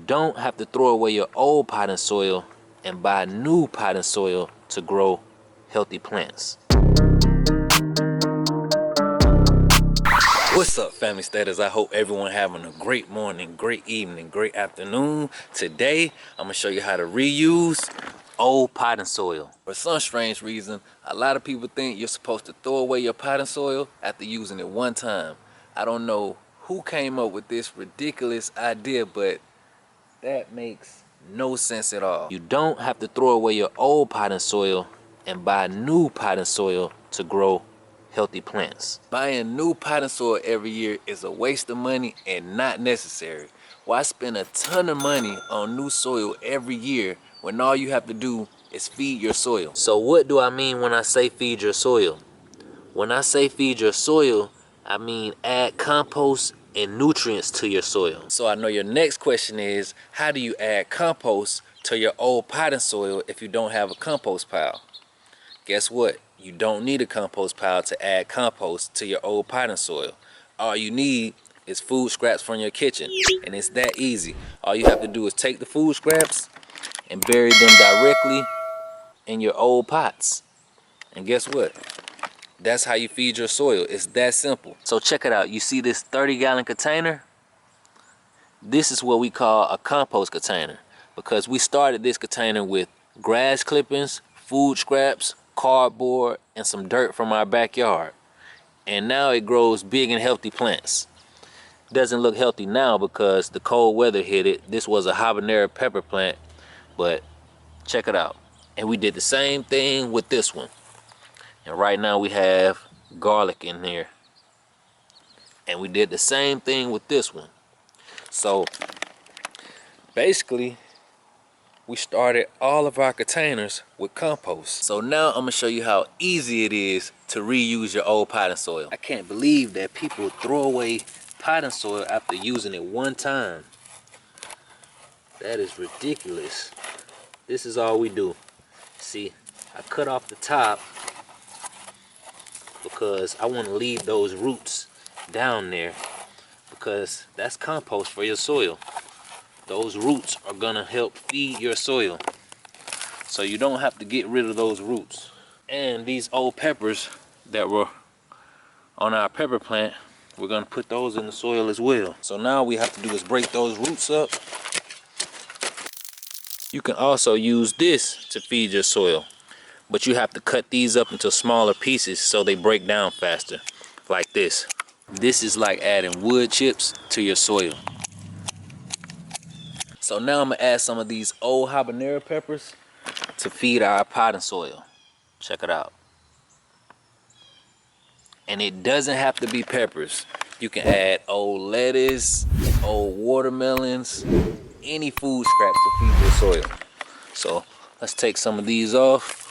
don't have to throw away your old potting soil and buy new potting soil to grow healthy plants. What's up, family status? I hope everyone having a great morning, great evening, great afternoon. Today I'm gonna show you how to reuse old potting soil. For some strange reason, a lot of people think you're supposed to throw away your potting soil after using it one time. I don't know who came up with this ridiculous idea, but that makes no sense at all. You don't have to throw away your old potting soil and buy new potting soil to grow healthy plants. Buying new potting soil every year is a waste of money and not necessary. Why spend a ton of money on new soil every year when all you have to do is feed your soil? So what do I mean when I say feed your soil? When I say feed your soil, I mean add compost and nutrients to your soil. So I know your next question is, how do you add compost to your old potting soil if you don't have a compost pile? Guess what? You don't need a compost pile to add compost to your old potting soil. All you need is food scraps from your kitchen, and it's that easy. All you have to do is take the food scraps and bury them directly in your old pots. And guess what? That's how you feed your soil. It's that simple. So check it out. You see this 30-gallon container? This is what we call a compost container, because we started this container with grass clippings, food scraps, cardboard, and some dirt from our backyard. And now it grows big and healthy plants. Doesn't look healthy now because the cold weather hit it. This was a habanero pepper plant, but check it out. And we did the same thing with this one. And right now we have garlic in here. And we did the same thing with this one. So basically, we started all of our containers with compost. So now I'm gonna show you how easy it is to reuse your old potting soil. I can't believe that people throw away potting soil after using it one time. That is ridiculous. This is all we do. See, I cut off the top because I want to leave those roots down there, because that's compost for your soil. Those roots are gonna help feed your soil, so you don't have to get rid of those roots. And these old peppers that were on our pepper plant, we're gonna put those in the soil as well. So now we have to do is break those roots up. You can also use this to feed your soil, but you have to cut these up into smaller pieces so they break down faster, like this. This is like adding wood chips to your soil. So now I'm gonna add some of these old habanero peppers to feed our potting soil. Check it out. And it doesn't have to be peppers. You can add old lettuce, old watermelons, any food scraps to feed your soil. So let's take some of these off.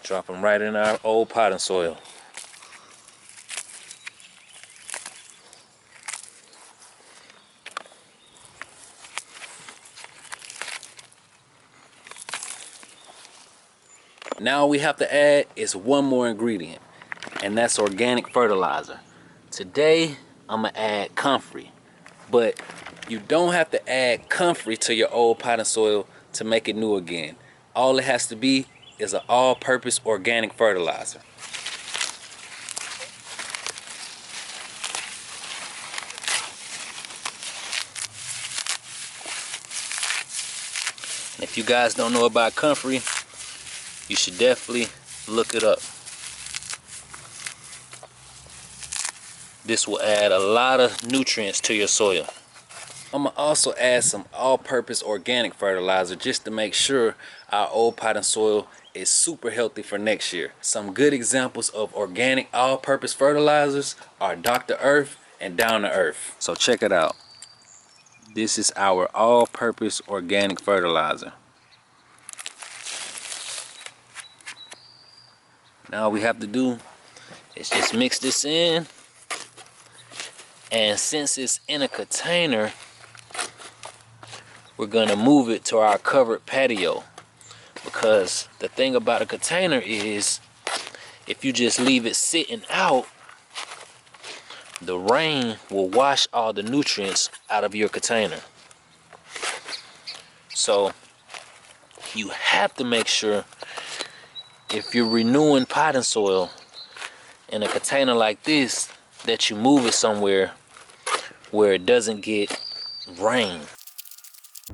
Drop them right in our old potting soil. Now all we have to add is one more ingredient, and that's organic fertilizer. Today I'm gonna add comfrey, but you don't have to add comfrey to your old potting soil to make it new again. All it has to be is an all-purpose organic fertilizer. And if you guys don't know about comfrey, you should definitely look it up. This will add a lot of nutrients to your soil. I'm gonna also add some all-purpose organic fertilizer just to make sure our old potting soil is super healthy for next year. Some good examples of organic all-purpose fertilizers are Dr. Earth and Down to Earth. So check it out. This is our all-purpose organic fertilizer. Now all we have to do is just mix this in. And since it's in a container, we're gonna move it to our covered patio, because the thing about a container is if you just leave it sitting out, the rain will wash all the nutrients out of your container. So you have to make sure, if you're renewing potting soil in a container like this, that you move it somewhere where it doesn't get rain.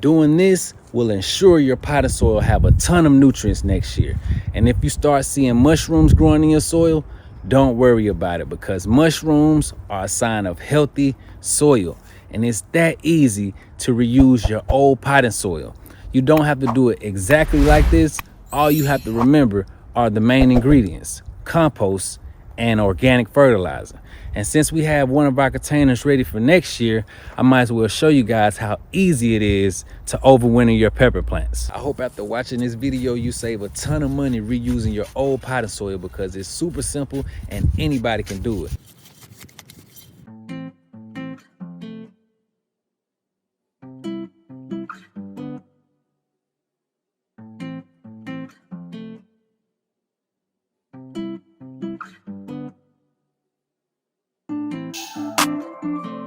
Doing this will ensure your potting soil have a ton of nutrients next year. And if you start seeing mushrooms growing in your soil, don't worry about it, because mushrooms are a sign of healthy soil. And it's that easy to reuse your old potting soil. You don't have to do it exactly like this. All you have to remember are the main ingredients: compost and organic fertilizer. And since we have one of our containers ready for next year, I might as well show you guys how easy it is to overwinter your pepper plants. I hope after watching this video you save a ton of money reusing your old potting soil, because it's super simple and anybody can do it.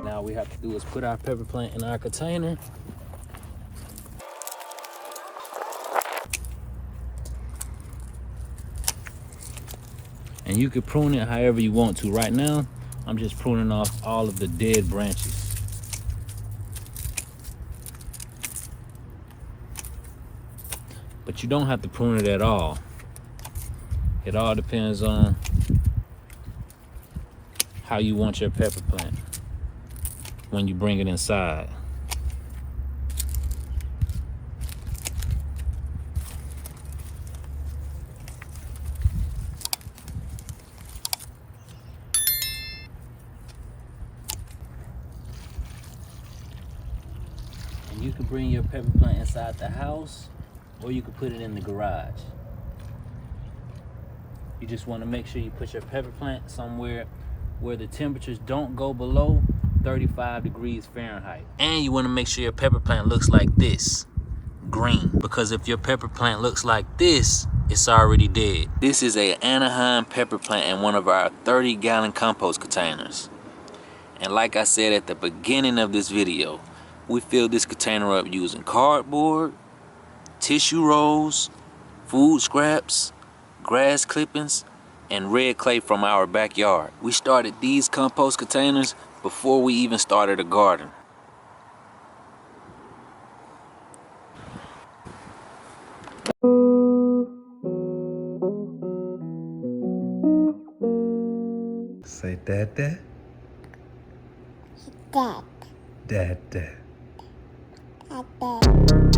Now all we have to do is put our pepper plant in our container. And you can prune it however you want to. Right now, I'm just pruning off all of the dead branches. But you don't have to prune it at all. It all depends on how you want your pepper plant when you bring it inside. And you can bring your pepper plant inside the house, or you can put it in the garage. You just want to make sure you put your pepper plant somewhere where the temperatures don't go below 35 degrees Fahrenheit. And you want to make sure your pepper plant looks like this, green. Because if your pepper plant looks like this, it's already dead. This is a Anaheim pepper plant in one of our 30-gallon compost containers. And like I said at the beginning of this video, we filled this container up using cardboard, tissue rolls, food scraps, grass clippings, and red clay from our backyard. We started these compost containers before we even started a garden. Say dad, dad. Dad. Dad, dad. Dad.